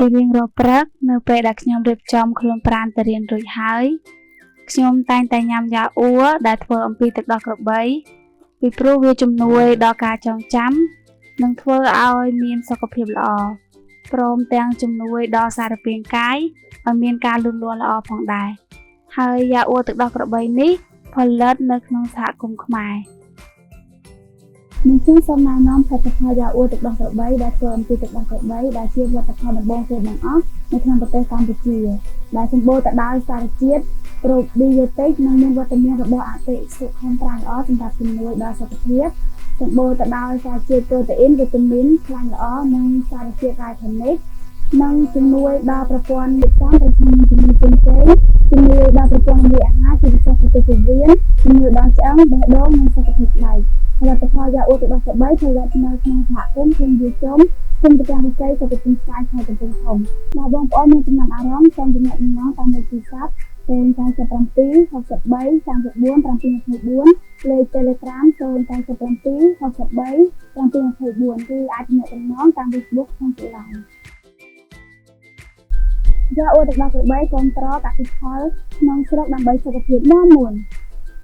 ជារៀងរាល់ព្រឹកនៅពេលដែលខ្ញុំរៀបចំខ្លួនប្រាណទៅរៀនរួចហើយខ្ញុំតែងតែញ៉ាំយ៉ាអ៊ូដែលធ្វើអំពីទឹកដោះក្របីពីព្រោះវាជំនួយដល់ការចងចាំនិងធ្វើឲ្យមានសុខភាពល្អព្រមទាំងជំនួយដល់សារពាង្គកាយឲ្យមានការលូតលាស់ល្អផងដែរហើយយ៉ាអ៊ូទឹកដោះក្របីនេះផលិតនៅក្នុងសហគមន៍ខ្មែរខ្ញុំសូមណែនាំផលិតផលយ៉ាអ៊ូទឹកដោះក្របីដែលធ្វើអំពីទឹកដោះក្របីដែលជាផលិតផលដំបូងគេបង្អស់នៅក្នុងប្រទេសកម្ពុជាដែលសម្បូរទៅដោយសារជាតិប្រូប៊ីយ៉ូទិកនិងមានវត្តមានរបស់អតិសុខំប្រាណល្អសម្រាប់ជំនួយដល់សុខភាពសម្បូរទៅដោយសារជាតិប្រូតេអ៊ីនវីតាមីនខ្លាញ់ល្អនិងសារជាតិរ៉ាយថូនិកនិងជំនួយដល់ប្រព័ន្ធនិស្សំប្រឆាំងនឹងជំងឺផ្សេងៗជំនួយដល់ប្រព័ន្ធរំលាយអាហារជាពិសេសប្រទេសវៀនជំនួយដល់ឆ្អឹងបេះដូងនិងសុខភាពស្បែកផលិតផលយ៉ាអ៊ូទឹកដោះក្របីផលិតនៅក្នុងសហគមន៍ជនយុវជនគុំប្រចាំវិស័យសុខភាពស្បែកហើយកំពុងធំបើបងប្អូនមានចំណាប់អារម្មណ៍សូមទំនាក់ទំនងតាមលេខទូរស័ព្ទ097 63 34 724លេខ Telegram 097 63 724គឺអាចទំនាក់ទំនងតាម Facebook ក្នុងទីឡានយ៉ាអ៊ូទឹកដោះក្របីគាំទ្រកសិផលក្នុងស្រុកដើម្បីសុខភាពមាំមួន